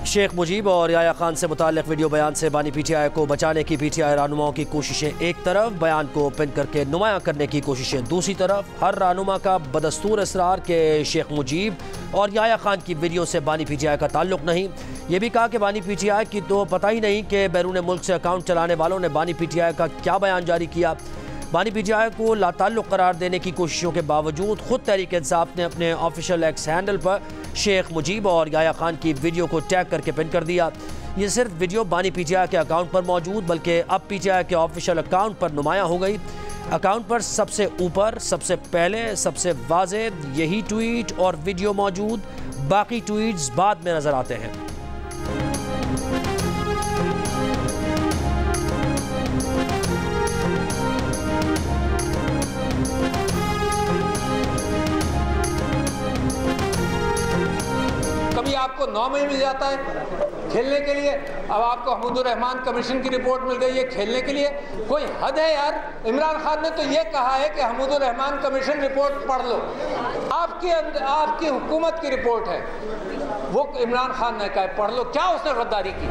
शेख मुजीब और याया खान से मुताल्लिक वीडियो बयान से बानी पीटीआई को बचाने की पीटीआई रहनुमाओं की कोशिशें एक तरफ, बयान को पिन करके नुमायां करने की कोशिशें दूसरी तरफ। हर रहनुमा का बदस्तूर इसरार के शेख मुजीब और याया खान की वीडियो से बानी पीटीआई का ताल्लुक नहीं। ये भी कहा कि बानी पीटीआई की तो पता ही नहीं कि बैरून मुल्क से अकाउंट चलाने वालों ने बानी पीटीआई का क्या बयान जारी किया। बानी पीटीआई को लाताल्लुक करार देने की कोशिशों के बावजूद खुद तहरीक इंसाफ ने अपने ऑफिशियल एक्स हैंडल पर शेख मुजीब और याया खान की वीडियो को टैग करके पिन कर दिया। ये सिर्फ वीडियो बानी पीटीआई के अकाउंट पर मौजूद बल्कि अब पीटीआई के ऑफिशियल अकाउंट पर नुमायां हो गई। अकाउंट पर सबसे ऊपर, सबसे पहले, सबसे वाज़ेह यही ट्वीट और वीडियो मौजूद, बाकी ट्वीट्स बाद में नजर आते हैं। कभी आपको 9 महीने मिल जाता है खेलने के लिए, अब आपको हमीदुर रहमान कमीशन की रिपोर्ट मिल गई है खेलने के लिए। कोई हद है यार। इमरान खान ने तो ये कहा है कि हमीदुर रहमान कमीशन रिपोर्ट पढ़ लो। आपकी हुकूमत की रिपोर्ट है, वो इमरान खान ने कहा पढ़ लो। क्या उसने गद्दारी की?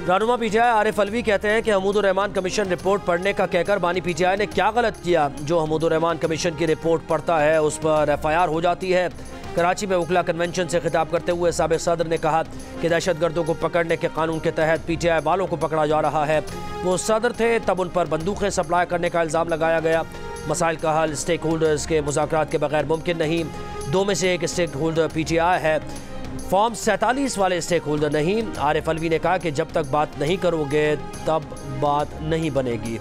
रहनुमा पीटीआई आरिफ अलवी कहते हैं कि हमीदुर रहमान कमीशन रिपोर्ट पढ़ने का कहकर बानी पीटीआई ने क्या गलत किया। जो हमीदुर रहमान कमीशन की रिपोर्ट पढ़ता है उस पर FIR हो जाती है। कराची में वकला कन्वेंशन से खिताब करते हुए साबिक सदर ने कहा कि दहशतगर्दों को पकड़ने के कानून के तहत पीटीआई वालों को पकड़ा जा रहा है। वो सदर थे तब उन पर बंदूकें सप्लाई करने का इल्ज़ाम लगाया गया। मसाइल का हल स्टेक होल्डर्स के मुज़ाकरात के बगैर मुमकिन नहीं। दो में से एक स्टेक होल्डर पीटीआई है, फॉर्म 47 वाले स्टेक होल्डर नहीं। आरिफ अलवी ने कहा कि जब तक बात नहीं करोगे तब बात नहीं बनेगी।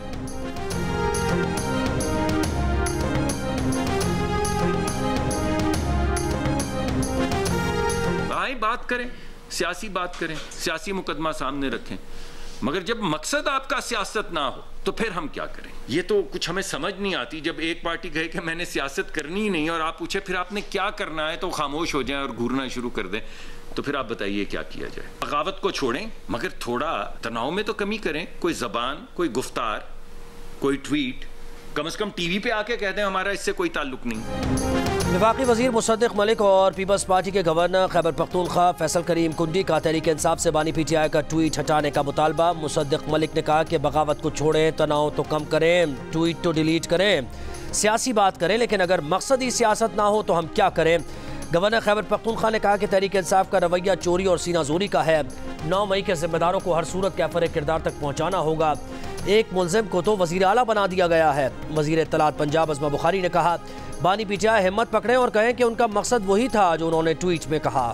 बात करें, सियासी बात करें, सियासी मुकदमा सामने रखें, मगर जब मकसद आपका सियासत ना हो तो फिर हम क्या करें? ये तो कुछ हमें समझ नहीं आती। जब एक पार्टी कहे कि मैंने सियासत करनी ही नहीं और आप पूछे फिर आपने क्या करना है तो खामोश हो जाएं और घूरना शुरू कर दें, तो फिर आप बताइए क्या किया जाए? बगावत को छोड़ें मगर थोड़ा तनाव में तो कमी करें। कोई जबान, कोई गुफ्तार, कोई ट्वीट कम से कम टीवी पे आके कहते हैं हमारा इससे कोई ताल्लुक नहीं। वफाकी वज़ीर मुसद्दिक मलिक और पीपल्स पार्टी के गवर्नर खैबर पख्तूनख्वा फैसल करीम कुंडी का तहरीक इंसाफ से बानी पीटीआई का ट्वीट हटाने का मुतालबा। मुसद्दिक मलिक ने कहा कि बगावत को छोड़ें, तनाव तो कम करें, ट्वीट तो डिलीट करें, सियासी बात करें, लेकिन अगर मकसदी सियासत ना हो तो हम क्या करें? गवर्नर खैबर पख्तूनख्वा ने कहा कि तहरीक इंसाफ का रवैया चोरी और सीना जोरी का है। 9 मई के जिम्मेदारों को हर सूरत कैफर किरदार तक पहुँचाना होगा। एक मुलजिम को तो वज़ीर आला बना दिया गया है। वज़ीर इत्तलात पंजाब अज़मा बुखारी ने कहा बानी पीटीआई हिम्मत पकड़ें और कहें कि उनका मकसद वही था जो उन्होंने ट्वीट में कहा।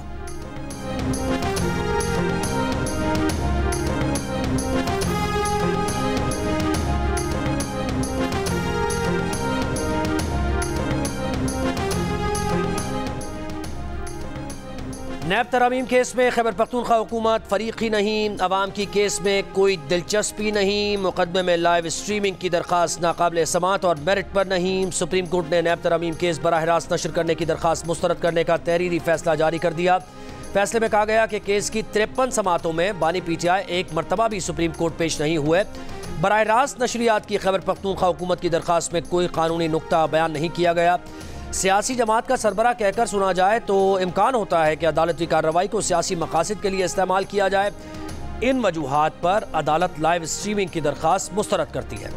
नैब तरामीम केस में खैबर पख्तूनख्वा हुकूमत फरीकी नहीं, अवाम की केस में कोई दिलचस्पी नहीं। मुकदमे में लाइव स्ट्रीमिंग की दरख्वास्त नाकाबिल समात और मेरिट पर नहीं। सुप्रीम कोर्ट ने नैब तरामीम केस बराह रास्त नशर करने की दरख्वास्त मुस्तरद करने का तहरीरी फैसला जारी कर दिया। फैसले में कहा गया कि केस की 53 समातों में बानी पीटीआई एक मरतबा भी सुप्रीम कोर्ट पेश नहीं हुए। बराह रास्त नशरियात की खैबर पख्तूनख्वा हुकूमत की दरख्वास्त में कोई कानूनी नुक्ता बयान नहीं किया गया। सियासी जमात का सरबराह कहकर सुना जाए तो इम्कान होता है कि अदालती कार्रवाई को सियासी मकासद के लिए इस्तेमाल किया जाए। इन वजूहात पर अदालत लाइव स्ट्रीमिंग की दरख्वास्त मुस्तरद करती है।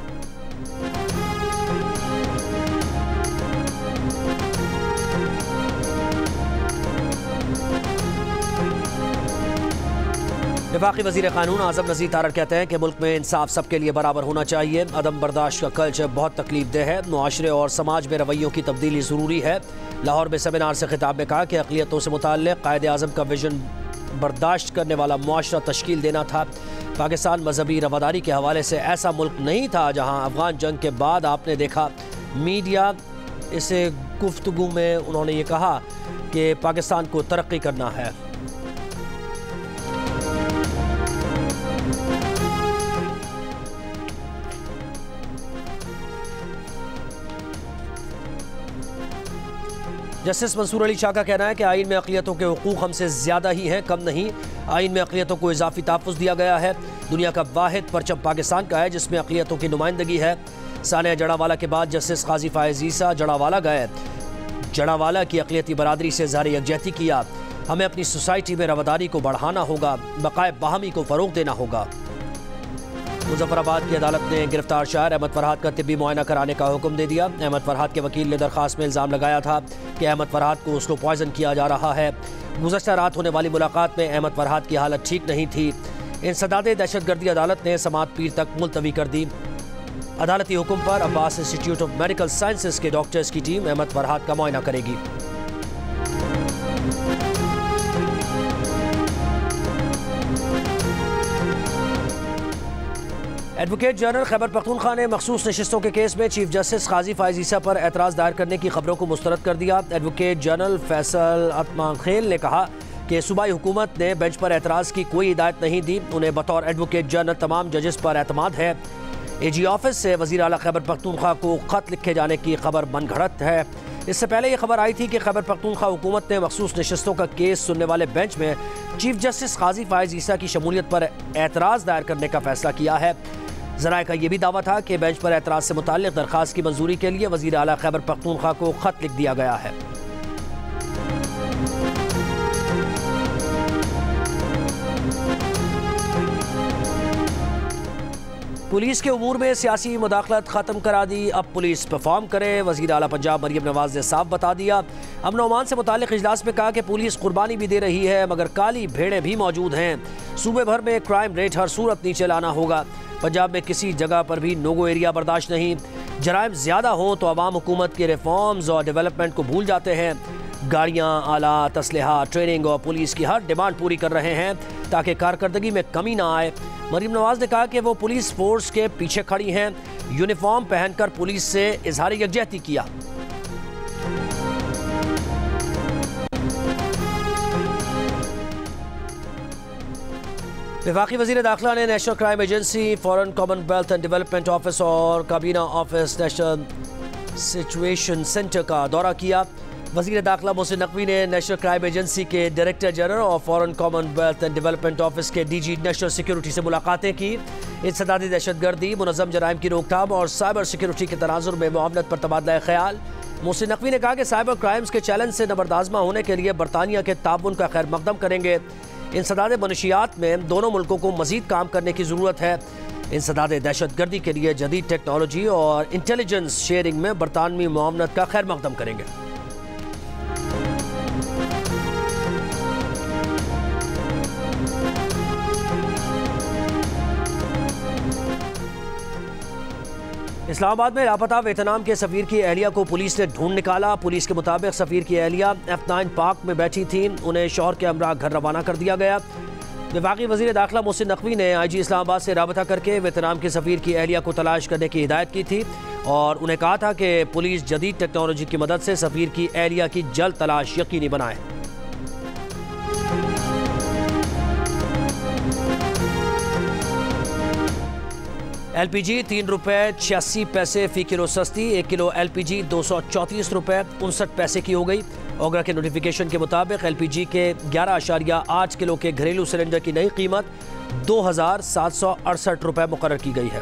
वफाकी वज़ीर क़ानून आज़म नज़ीर तारड़ कहते हैं कि मुल्क में इंसाफ सबके लिए बराबर होना चाहिए। अदम बर्दाश्त का कल्चर बहुत तकलीफ देह है। मुआशरे और समाज में रवैयों की तब्दीली ज़रूरी है। लाहौर में सेमिनार से खिताब में कहा कि अक़लियतों से मुताल्लिक़ कायदे आज़म का विजन बर्दाश्त करने वाला मुआशरा तश्कील देना था। पाकिस्तान मजहबी रवादारी के हवाले से ऐसा मुल्क नहीं था जहाँ अफ़गान जंग के बाद आपने देखा मीडिया इसे गुफ्तगू में उन्होंने ये कहा कि पाकिस्तान को तरक्की करना है। जस्टिस मंसूर अली शाह का कहना है कि आइन में अक़लियतों के हुकूक हमसे ज़्यादा ही हैं, कम नहीं। आइन में अक़लियतों को इजाफी तहफ़्फ़ुज़ दिया गया है। दुनिया का वाहिद परचम पाकिस्तान का है जिसमें अक़लियतों की नुमाइंदगी है। सानिया जड़ावाला के बाद जस्टिस काजी फ़ायज़ ईसा जड़ावाला गए। जड़ावाला की अक़लियती बरादरी से इज़हार यकजहती किया। हमें अपनी सोसाइटी में रवादारी को बढ़ाना होगा, बकाए बाहमी को फ़रोग देना होगा। मुजफ्फराबाद की अदालत ने गिरफ्तार शायर अहमद फरहाद का तिब्बी मुआयना कराने का हुक्म दे दिया। अहमद फरहाद के वकील ने दरखास्त में इल्ज़ाम लगाया था कि अहमद फरहाद को स्लो पॉइजन किया जा रहा है। गुज़श्ता रात होने वाली मुलाकात में अहमद फरहाद की हालत ठीक नहीं थी। इंसदादे दहशतगर्दी अदालत ने समाअत पीर तक मुलतवी कर दी। अदालती हुक्म पर Abbas institute of medical sciences के डॉक्टर्स की टीम अहमद फरहाद का मुआयना करेगी। एडवोकेट जनरल खैबर पख्तूनख्वा ने मखसूस नशिस्तों के केस में चीफ जस्टिस काजी फायज ईसा पर एतराज़ दायर करने की खबरों को मुस्तरद कर दिया। एडवोकेट जनरल फैसल अतमाखेल ने कहा कि सूबाई हुकूमत ने बेंच पर एतराज़ की कोई हिदायत नहीं दी। उन्हें बतौर एडवोकेट जनरल तमाम जजेस पर एतमाद है। AG ऑफिस से वज़ीर आला खैबर पख्तूनख्वा को ख़त लिखे जाने की खबर मनगढ़ंत है। इससे पहले ये खबर आई थी कि खैबर पख्तूनख्वा हुकूमत ने मखसूस नशिस्तों का केस सुनने वाले बेंच में चीफ जस्टिस काजी फायज ईसा की शमूलियत पर एतराज़ दायर करने का फैसला किया है। ज़राए का यह भी दावा था कि बेंच पर एतराज़ से मुताल्लिक़ दरख्वास्त की मंजूरी के लिए वज़ीर आला खैबर पख्तूनख्वा को ख़त लिख दिया गया है। पुलिस के उमूर में सियासी मुदाखलत ख़त्म करा दी, अब पुलिस परफॉर्म करे। वज़ीर आला पंजाब मरियम नवाज ने साफ बता दिया। अमन ओमान से मुताल्लिक़ इजलास में कहा कि पुलिस कुर्बानी भी दे रही है मगर काली भेड़ें भी मौजूद हैं। सूबे भर में क्राइम रेट हर सूरत नीचे लाना होगा। पंजाब में किसी जगह पर भी नोगो एरिया बर्दाश्त नहीं। जराइम ज़्यादा हों तो अवाम हुकूमत के रिफॉर्म्स और डेवलपमेंट को भूल जाते हैं। गाड़ियाँ, आलात, असलहा, ट्रेनिंग और पुलिस की हर डिमांड पूरी कर रहे हैं ताकि कारकर्दगी में कमी ना आए। मरीम नवाज ने कहा कि वो पुलिस फोर्स के पीछे खड़ी हैं। यूनिफॉर्म पहनकर पुलिस से इजहार यकजहती किया। वफाकी वज़ीर दाखिला ने national crime agency, foreign Commonwealth and development office और काबीना ऑफिस नेशनल सिचुएशन सेंटर का दौरा किया। वज़ीर दाखिला मोहसिन नकवी ने नेशनल क्राइम एजेंसी के डायरेक्टर जनरल और foreign Commonwealth and development office के DG नेशनल सिक्योरिटी से मुलाकातें की। इंसदादी दहशतगर्दी, मुनज़्ज़म जराइम की रोकथाम और साइबर सिक्योरिटी के तनाजुर में मुआवनत पर तबादला ख्याल। मोहसिन नकवी ने कहा कि साइबर क्राइम्स के चैलेंज से नबरदाज़मा होने के लिए बरतानिया के ताउन का खैर मकदम करेंगे। इंसदाद मनशियात में दोनों मुल्कों को मज़ीद काम करने की ज़रूरत है। इंसदाद दहशतगर्दी के लिए जदीद टेक्नोलॉजी और इंटेलिजेंस शेयरिंग में बरतानवी मुआवनत का खैर मकदम करेंगे। इस्लामाबाद में लापता वियतनाम के सफ़ीर की अहलिया को पुलिस ने ढूंढ निकाला। पुलिस के मुताबिक सफ़ीर की अहलिया F9 पार्क में बैठी थी। उन्हें शौहर के हमरा घर रवाना कर दिया गया। वफाकी वज़ीर दाखिला मोहसिन नकवी ने IG इस्लामाबाद से राबता करके वियतनाम के सफ़ीर की अहलिया को तलाश करने की हिदायत की थी और उन्हें कहा था कि पुलिस जदीद टेक्नोलॉजी की मदद से सफ़ीर की अहलिया की जल्द तलाश यकीनी बनाए। LPG 3 रुपये 86 पैसे फ़ी किलो सस्ती। 1 किलो LPG 234 रुपये 59 पैसे की हो गई। ओगरा के नोटिफिकेशन के मुताबिक LPG के 11.8 किलो के घरेलू सिलेंडर की नई कीमत 2,768 रुपये मुकर्रर की गई है।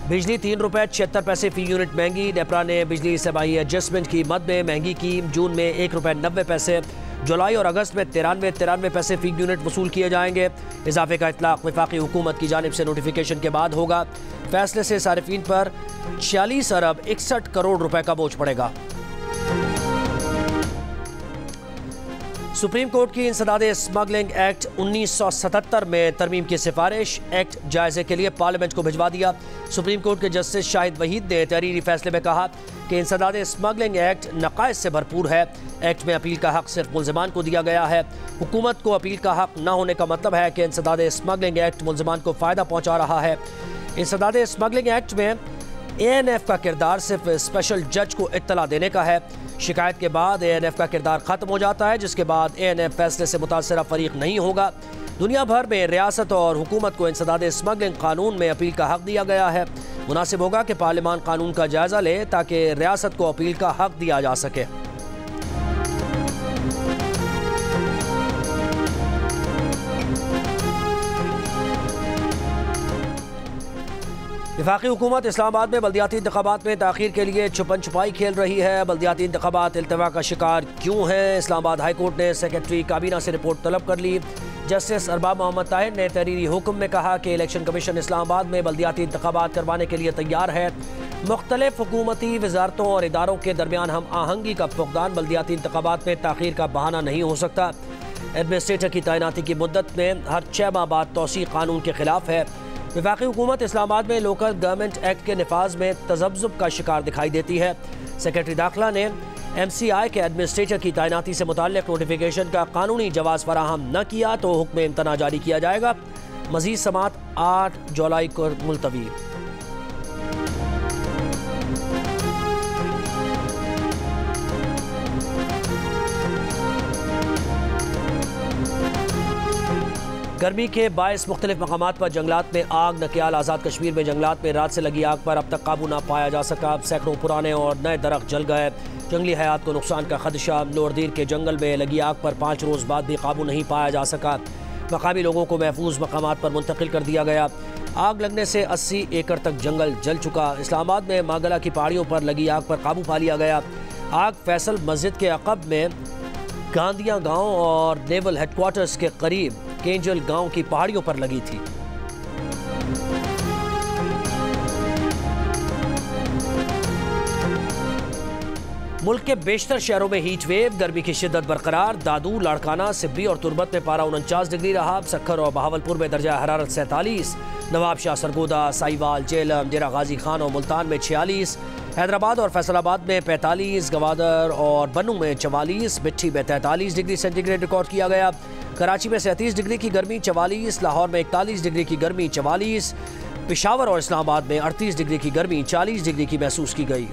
बिजली 3 रुपये 76 पैसे फ़ी यूनिट महंगी। नेपरा ने बिजली सेवाई एडजस्टमेंट की मद में महंगी की। जून में 1 रुपये 90 पैसे, जुलाई और अगस्त में 93 पैसे फ़ी यूनिट वसूल किए जाएंगे। इजाफे का इतलाक़ वफाकी हुकूमत की जानिब से नोटिफिकेशन के बाद होगा। फैसले से सारिफीन पर 46 अरब 61 करोड़ रुपए का बोझ पड़ेगा। सुप्रीम कोर्ट की इंसदाद स्मगलिंग एक्ट 1977 में तरमीम की सिफारिश एक्ट जायजे के लिए पार्लियामेंट को भिजवा दिया। सुप्रीम कोर्ट के जस्टिस शाहिद वहीद ने तहरीरी फैसले में कहा कि इंसदाद स्मगलिंग एक्ट नकाइस से भरपूर है। एक्ट में अपील का हक सिर्फ मुल्ज़िमान को दिया गया है। हुकूमत को अपील का हक न होने का मतलब है कि इंसदाद स्मगलिंग एक्ट मुल्ज़िमान को फ़ायदा पहुँचा रहा है। इंसदाद स्मगलिंग एक्ट में ANF का किरदार सिर्फ स्पेशल जज को इत्तला देने का है। शिकायत के बाद ANF का किरदार ख़त्म हो जाता है, जिसके बाद ANF फैसले से मुतासरा फरीक नहीं होगा। दुनिया भर में रियासत और हुकूमत को इंसदाद स्मगलिंग कानून में अपील का हक दिया गया है। मुनासिब होगा कि पार्लियामान कानून का जायज़ा ले ताकि रियासत को अपील का हक दिया जा सके। वफाकी हुकूमत इस्लामाबाद में बल्दियाती इंतखाबात में ताख़ीर के लिए छुपन छुपाई खेल रही है। बल्दियाती इंतखाबात इल्तवा का शिकार क्यों हैं? इस्लामाबाद हाई कोर्ट ने सेक्रेटरी काबीना से रिपोर्ट तलब कर ली। जस्टिस अरबाब मोहम्मद ताहिर ने तहरीरी हुक्म में कहा कि इलेक्शन कमीशन इस्लामाबाद में बल्दियाती इंतखाबात करवाने के लिए तैयार है। मुख्तलिफ हुकूमती वजारतों और इदारों के दरमियान हम आहंगी का फुकदान बल्दियाती इंतखाबात में ताख़ीर का बहाना नहीं हो सकता। एडमिनिस्ट्रेटर की तैनाती की मुद्दत में हर 6 माह बाद तोसी कानून के खिलाफ है। वफाकी हुकूमत इस्लामाबाद में लोकल गवर्नमेंट एक्ट के नफाज में तजब्जुब का शिकार दिखाई देती है। सेक्रेटरी दाखिला ने MCI के एडमिनिस्ट्रेटर की तैनाती से मुताल्लिक नोटिफिकेशन का कानूनी जवाज़ फराहम न किया तो हुक्म इम्तना जारी किया जाएगा। मज़ीद समात 8 जुलाई को मुलतवी। गर्मी के बायस मुख्तलिफ मकामात पर जंगलात में आग। नकियाल आज़ाद कश्मीर में जंगलात में रात से लगी आग पर अब तक काबू ना पाया जा सका। सैकड़ों पुराने और नए दरख्त जल गए। जंगली हयात को नुकसान का खदशा। लोअरदीर के जंगल में लगी आग पर 5 रोज़ बाद भी काबू नहीं पाया जा सका। मकामी लोगों को महफूज मकामात पर मुंतकिल कर दिया गया। आग लगने से 80 एकड़ तक जंगल जल चुका। इस्लामाबाद में मागला की पहाड़ियों पर लगी आग पर काबू पा लिया गया। आग फैसल मस्जिद के अक़ब में गांधिया गाँव और नेवल हेडक्वार्टर्स के करीब केंजल गांव की पहाड़ियों पर लगी थी। मुल्क के बेशतर शहरों में हीट वेव। गर्मी की शिद्दत बरकरार। दादू, लाड़काना, सिब्बी और तुरबत में पारा 49 डिग्री रहा। सक्खर और बहावलपुर में दर्जा हरारत 47। नवाबशाह, सरगोदा, साहिवाल, जेलम, डेरा गाजी खान और मुल्तान में 46। हैदराबाद और फैसलाबाद में 45। गवादर और बनू में 44। मिट्टी में 43 डिग्री सेंटीग्रेड रिकॉर्ड किया गया। कराची में 37 डिग्री की गर्मी 44। लाहौर में 41 डिग्री की गर्मी 44। पेशावर और इस्लामाबाद में 38 डिग्री की गर्मी 40 डिग्री की महसूस की गई।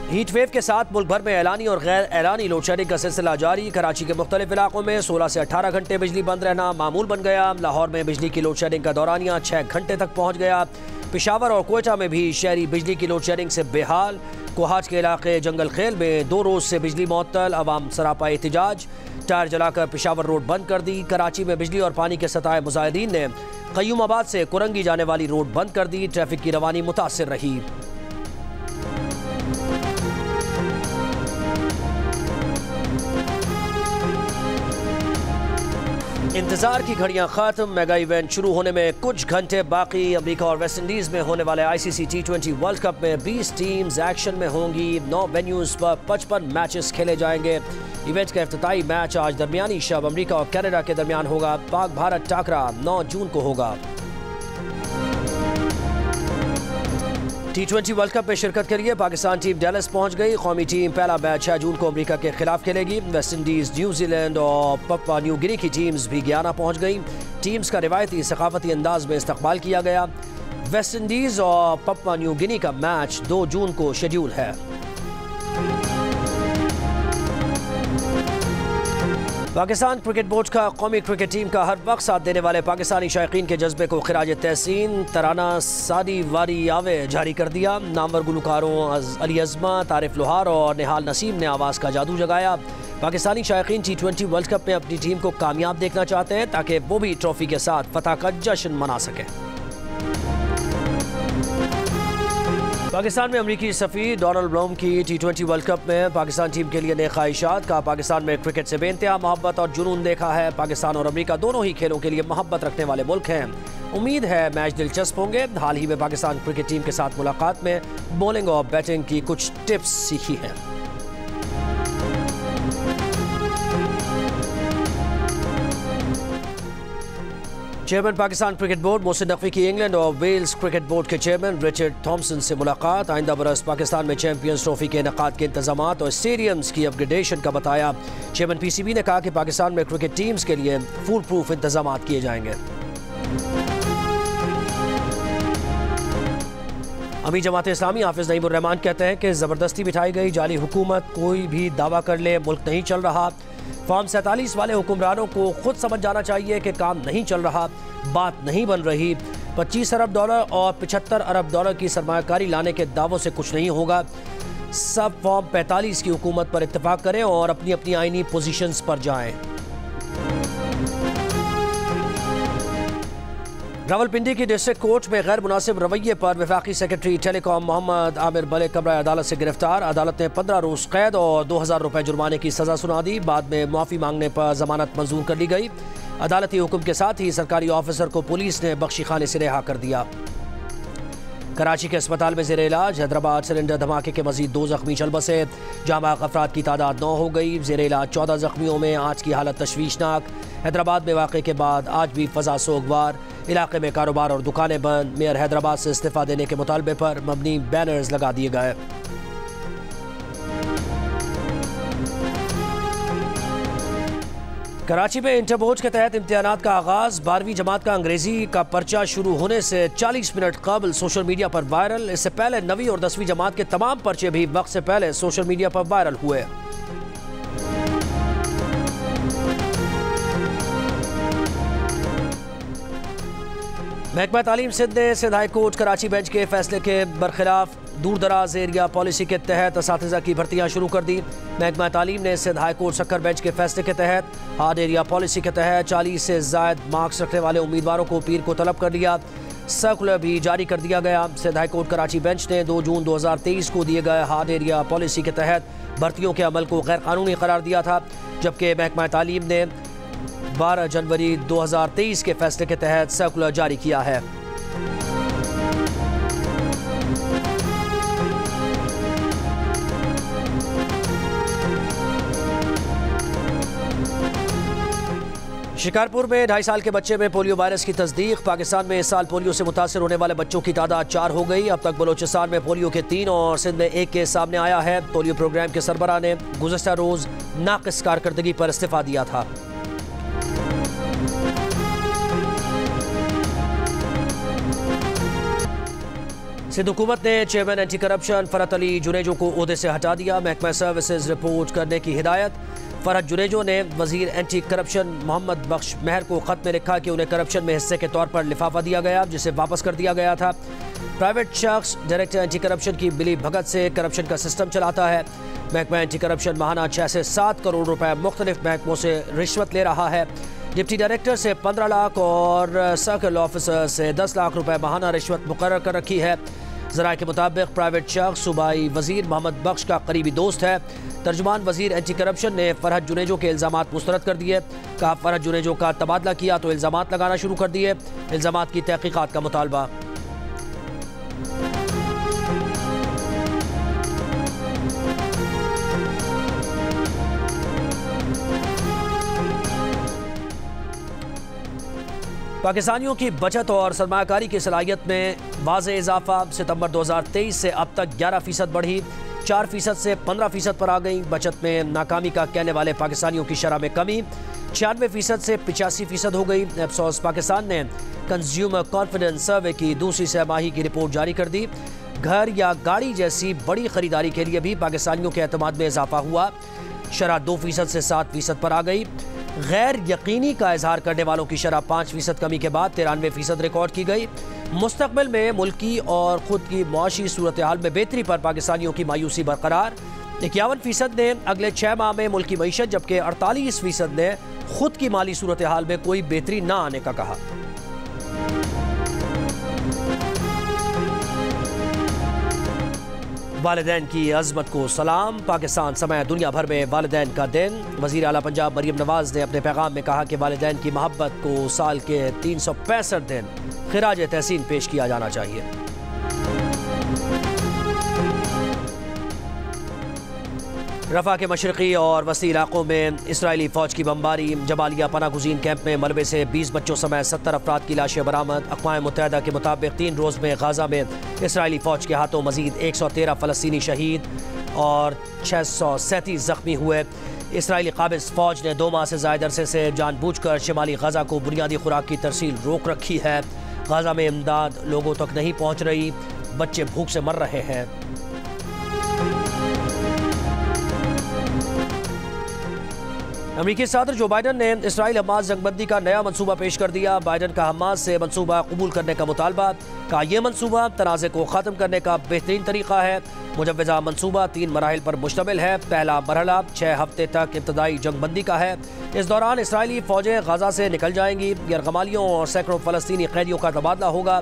हीट वेव के साथ मुल्क भर में ऐलानी और गैर ऐलानी लोड शेडिंग का सिलसिला जारी। कराची के मुख्तलिफ इलाकों में 16 से 18 घंटे बिजली बंद रहना मामूल बन गया। लाहौर में बिजली की लोड शेडिंग का दौरानिया 6 घंटे तक पहुँच गया। पेशावर और कोयटा में भी शहरी बिजली की लोड शेडिंग से बेहाल। कोहाज के इलाके जंगल खेल में 2 रोज़ से बिजली मुअत्तल। अवाम सरापा एहतिजाज। टायर जलाकर पेशावर रोड बंद कर दी। कराची में बिजली और पानी के सताए मुजाहिदीन ने क़य्यूमाबाद से कुरंगी जाने वाली रोड बंद कर दी। ट्रैफिक की रवानी मुतासिर रही। इंतजार की घड़ियां खत्म। मेगा इवेंट शुरू होने में कुछ घंटे बाकी। अमेरिका और वेस्ट इंडीज में होने वाले ICC T20 वर्ल्ड कप में 20 टीम्स एक्शन में होंगी। 9 वेन्यूज पर 55 मैचेस खेले जाएंगे। इवेंट का इफ्तिताई मैच आज दरमियानी शब अमेरिका और कनाडा के दरमियान होगा। पाक भारत टाकरा 9 जून को होगा। T20 वर्ल्ड कप में शिरकत के लिए पाकिस्तान टीम डैलस पहुंच गई। कौमी टीम पहला मैच 6 जून को अमेरिका के खिलाफ खेलेगी। वेस्ट इंडीज, न्यूजीलैंड और पपुआ न्यू गिनी की टीम्स भी गियाना पहुंच गई। टीम्स का रिवायती सकाफती अंदाज में इस्तकबाल किया गया। वेस्ट इंडीज और पपुआ न्यू गिनी का मैच 2 जून को शेड्यूल है। पाकिस्तान क्रिकेट बोर्ड का कौमी क्रिकेट टीम का हर वक्त साथ देने वाले पाकिस्तानी शायकीन के जज्बे को खिराज तहसीन तराना सादी वारी आवे जारी कर दिया। नामवर गुलकारों अली अज़मा, तारिफ लोहार और निहाल नसीम ने आवाज़ का जादू जगाया। पाकिस्तानी शायकीन T20 वर्ल्ड कप में अपनी टीम को कामयाब देखना चाहते हैं ताकि वो भी ट्रॉफी के साथ फतह का जश्न मना सकें। पाकिस्तान में अमरीकी सफ़ीर डोनाल्ड ब्लूम की T20 वर्ल्ड कप में पाकिस्तान टीम के लिए नए ख्वाहिशात का। पाकिस्तान में क्रिकेट से बेइंतहा मोहब्बत और जुनून देखा है। पाकिस्तान और अमरीका दोनों ही खेलों के लिए मोहब्बत रखने वाले मुल्क हैं। उम्मीद है मैच दिलचस्प होंगे। हाल ही में पाकिस्तान क्रिकेट टीम के साथ मुलाकात में बॉलिंग और बैटिंग की कुछ टिप्स सीखी हैं। Chairman Pakistan cricket board Mohsin Naqvi की इंग्लैंड और वेल्स क्रिकेट बोर्ड के चेयरमैन रिचर्ड थॉम्सन से मुलाकात। आइंदा बरस पाकिस्तान में चैंपियंस ट्रॉफी के इनेकाद के इंतजामात और स्टेडियम्स की अपग्रेडेशन का बताया। चेयरमैन PCB ने कहा कि पाकिस्तान में क्रिकेट टीम्स के लिए फुल प्रूफ इंतजामात किए जाएंगे। अमीर जमात इस्लामी हाफिज नईमुर रहमान कहते हैं कि ज़बरदस्ती बिठाई गई जाली हुकूमत कोई भी दावा कर ले मुल्क नहीं चल रहा। फॉर्म 47 वाले हुक्मरानों को खुद समझ जाना चाहिए कि काम नहीं चल रहा, बात नहीं बन रही। $25 अरब और $75 अरब की सरमायाकारी लाने के दावों से कुछ नहीं होगा। सब फॉर्म 45 की हुकूमत पर इत्तेफाक करें और अपनी अपनी आईनी पोजीशंस पर जाएं। रावलपिंडी की डिस्ट्रिक्ट कोर्ट में गैर मुनासिब रवैये पर वफाकी सेक्रेटरी टेलीकॉम मोहम्मद आमिर मलिक कमरा अदालत से गिरफ्तार। अदालत ने 15 रोज़ कैद और 2000 रुपये जुर्माने की सज़ा सुना दी। बाद में मुआफ़ी मांगने पर जमानत मंजूर कर ली गई। अदालती हुक्म के साथ ही सरकारी ऑफिसर को पुलिस ने बख्शी खाने से रिहा कर दिया। कराची के अस्पताल में ज़ेर इलाज हैदराबाद सिलेंडर धमाके के मजीद 2 जख्मी चल बसे। जांबाग अफराद की तादाद 9 हो गई। ज़ेर इलाज 14 जख्मियों में आज की हालत तशवीशनाक। हैदराबाद में वाक़े के बाद आज भी फ़ज़ा सोगवार। इलाके में कारोबार और दुकानें बंद। मेयर हैदराबाद से इस्तीफ़ा देने के मुतालबे पर मबनी बैनर्स लगा दिए गए। कराची में इंटर बोर्ड के तहत इम्तिहानात का आगाज़। 12वीं जमात का अंग्रेजी का पर्चा शुरू होने से 40 मिनट कबल सोशल मीडिया पर वायरल। इससे पहले 9वीं और 10वीं जमात के तमाम पर्चे भी वक्त से पहले सोशल मीडिया पर वायरल हुए। महकमा तालीम सिंध ने Sindh high court Karachi bench के फैसले के बरखिलाफ दूर दराज एरिया पॉलिसी के तहत असातिज़ा की भर्तियाँ शुरू कर दी। महकमा तालीम ने सिंध हाई कोर्ट सक्कर बेंच के फैसले के तहत हार्ड एरिया पॉलिसी के तहत 40 से ज़ायद मार्क्स रखने वाले उम्मीदवारों को पीर को तलब कर लिया। सर्कुलर भी जारी कर दिया गया। Sindh high court Karachi bench ने 2 जून 2023 को दिए गए हार्ड एरिया पॉलिसी के तहत भर्तियों के अमल को गैर कानूनी करार दिया था, जबकि महकमा तालीम ने 12 जनवरी 2023 के फैसले के तहत सर्कुलर जारी किया है। शिकारपुर में 2.5 साल के बच्चे में पोलियो वायरस की तस्दीक। पाकिस्तान में इस साल पोलियो से मुतासर होने वाले बच्चों की तादाद 4 हो गई। अब तक बलोचिस्तान में पोलियो के 3 और सिंध में 1 केस सामने आया है। पोलियो प्रोग्राम के सरबराह ने गुज़श्ता रोज़ नाक़िस कारकर्दगी पर इस्तीफ़ा दिया था। सिंध हुकूमत ने chairman anti corruption Farhat Ali Junejo को ओहदे से हटा दिया। महकमा सर्विसेज रिपोर्ट करने की हिदायत। फरहत जुनेजो ने वजीर एंटी करप्शन मोहम्मद बख्श महर को ख़त में लिखा कि उन्हें करप्शन में हिस्से के तौर पर लिफाफा दिया गया, जिसे वापस कर दिया गया था। प्राइवेट शख्स डायरेक्टर एंटी करप्शन की बिली भगत से करप्शन का सिस्टम चलाता है। महकमा एंटी करप्शन माहाना 6 से 7 करोड़ रुपए मुख्तलिफ महकमों से रिश्वत ले रहा है। डिप्टी डायरेक्टर से 15 लाख और सर्कल ऑफिसर से 10 लाख रुपए माहाना रिश्वत मुकर्रर कर रखी है। ज़राए के मुताबिक प्राइवेट शख्स सूबाई वजीर मोहम्मद बख्श का करीबी दोस्त है। तर्जुमान वजीर एंटी करप्शन ने फरहत जुनेजो के इल्ज़ामात मुस्तरद कर दिए। कहा फरहत जुनेजो का तबादला किया तो इल्ज़ामात लगाना शुरू कर दिए। इल्ज़ामात की तहकीकात का मुतालबा। पाकिस्तानियों की बचत और सरमायाकारी की सलाहियत में वाज़े इजाफा। सितंबर 2023 से अब तक 11% बढ़ी, 4% से 15% पर आ गई। बचत में नाकामी का कहने वाले पाकिस्तानियों की शरह में कमी 96% से 85% हो गई। एप्सोस पाकिस्तान ने कंज्यूमर कॉन्फिडेंस सर्वे की दूसरी सहमाही की रिपोर्ट जारी कर दी। घर या गाड़ी जैसी बड़ी खरीदारी के लिए भी पाकिस्तानियों के एतमाद में इजाफा हुआ। शरह 2% से 7% पर आ गई। गैर यकीनी का इजहार करने वालों की शरह 5% कमी के बाद 93% रिकॉर्ड की गई। मुस्तकबिल में मुल्की और खुद की मुआशी सूरत हाल में बेहतरी पर पाकिस्तानियों की मायूसी बरकरार। 51% ने अगले 6 माह में मुल्की मईशत, जबकि 48% ने खुद की माली सूरत हाल में कोई बेहतरी न आने का कहा। वालिदैन की अज़मत को सलाम। पाकिस्तान समेत दुनिया भर में वालिदैन का दिन। वज़ीर आला पंजाब मरीम नवाज़ ने अपने पैगाम में कहा कि वालिदैन की मोहब्बत को साल के 365 दिन खिराज तहसीन पेश किया जाना चाहिए। रफ़ा के मशरक़ी और वसी इलाकों में इसराइली फ़ौज की बमबारी। जबालिया पनाह गुज़ीन कैंप में मलबे से 20 बच्चों समेत 70 अफराद की लाशें बरामद। अक़वाम मुत्तहिदा के मुताबिक 3 रोज़ में गाज़ा में इसराइली फ़ौज के हाथों मज़ीद 113 फ़लस्तीनी शहीद और 637 ज़ख्मी हुए। इसराइली क़ाबिज़ फ़ौज ने 2 माह से ज़ायद अरसे से जानबूझकर शिमाली गाज़ा को बुनियादी खुराक की तरसील रोक रखी है। गाज़ा में इमदाद लोगों तक नहीं पहुँच रही, बच्चे भूख से मर रहे हैं। अमेरिकी सदर जो बाइडन ने इसराइल हमास जंगबंदी का नया मंसूबा पेश कर दिया। बाइडन का हमास से मंसूबा कबूल करने का मुतालबा। कहा यह मंसूबा तनाज़े को ख़त्म करने का बेहतरीन तरीका है। मुजव्वज़ा मंसूबा 3 मराहिल पर मुश्तमिल है। पहला मरहला 6 हफ्ते तक इब्तदाई जंगबंदी का है। इस दौरान इसराइली फ़ौजें गजा से निकल जाएंगी। यरगमालियों और सैकड़ों फ़लस्तीनी कैदियों का तबादला होगा।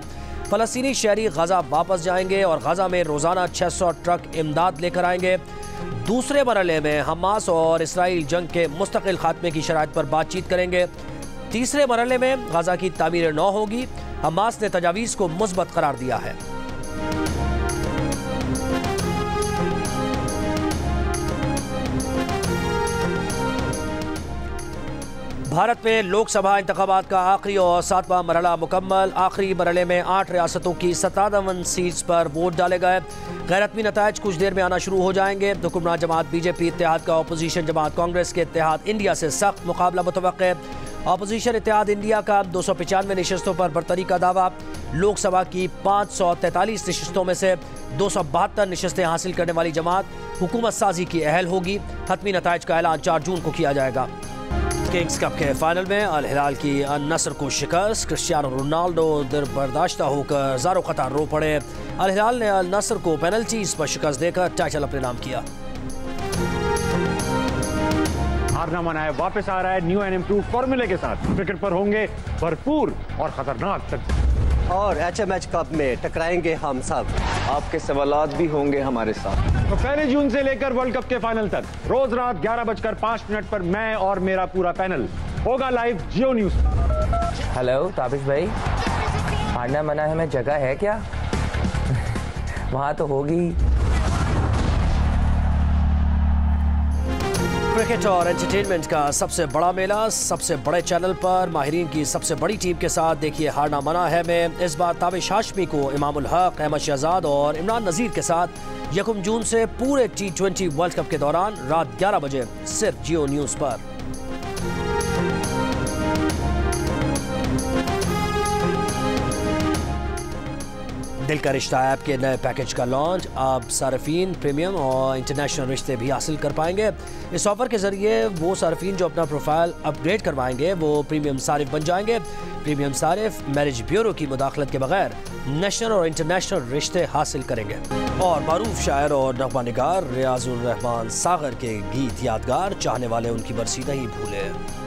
फ़लस्तीनी शहरी गजा वापस जाएंगे और गजा में रोज़ाना 600 ट्रक इमदाद लेकर आएंगे। दूसरे मरहले में हमास और इसराइल जंग के मुस्तकिल खात्मे की शराइत पर बातचीत करेंगे। तीसरे मरहले में गजा की तामीर नौ होगी। हमास ने तजावीज़ को मुस्बत करार दिया है। भारत में लोकसभा इंतखाबात का आखिरी और 7वां मरहला मुकम्मल। आखिरी मरहले में 8 रियासतों की 57 सीट्स पर वोट डाले गए। गैरतमी नताइज कुछ देर में आना शुरू हो जाएंगे। हुक्मरान जमात बीजेपी इत्तेहाद का अपोजिशन जमात कांग्रेस के इत्तेहाद इंडिया से सख्त मुकाबला मुतवक्के। अपोजिशन इत्तेहाद इंडिया का 295 नशिस्तों पर बरतरी का दावा। लोकसभा की 543 नशिस्तों में से 272 नशिस्तें हासिल करने वाली जमात हुकूमत साजी की अहल होगी। हतमी नताइज का ऐलान 4 जून को किया जाएगा। किंग्स कप के फाइनल में अल हिलाल की अल नसर को शिकस्त। क्रिस्टियानो रोनाल्डो दिलबर्दाश्ता होकर ज़ारो क़तार रो पड़े। अल हिलाल ने अल नसर को पेनल्टीज पर शिकस्त देकर टाइटल अपने नाम किया। हारना मनाए वापस आ रहा है न्यू एंड इम्प्रूव फॉर्मूले के साथ। क्रिकेट पर होंगे भरपूर और खतरनाक तक और HMH कप में टकराएंगे हम सब। आपके सवालात भी होंगे हमारे साथ। तो 1 जून से लेकर वर्ल्ड कप के फाइनल तक रोज रात 11:05 पर मैं और मेरा पूरा पैनल होगा लाइव जियो न्यूज। हेलो ताबिश भाई, हारना मना है में जगह है क्या? वहां तो होगी। क्रिकेट और एंटरटेनमेंट का सबसे बड़ा मेला सबसे बड़े चैनल पर माहिरीन की सबसे बड़ी टीम के साथ देखिए हारना मना है में। इस बार ताबिश हाशमी को इमामुल हक, अहमद शहजाद और इमरान नज़ीर के साथ 1 जून से पूरे T20 वर्ल्ड कप के दौरान रात 11 बजे सिर्फ जियो न्यूज़ पर। दिल का रिश्ता ऐप के नए पैकेज का लॉन्च। अब सार्फिन प्रीमियम और इंटरनेशनल रिश्ते भी हासिल कर पाएंगे। इस ऑफर के जरिए वो सार्फिन जो अपना प्रोफाइल अपग्रेड करवाएंगे वो प्रीमियम सारिफ बन जाएंगे। प्रीमियम सारिफ मैरिज ब्यूरो की मुदाखलत के बगैर नेशनल और इंटरनेशनल रिश्ते हासिल करेंगे। और मारूफ शायर और नगमा निगार रियाजुर रहमान सागर के गीत यादगार, चाहने वाले उनकी बरसी नहीं भूले।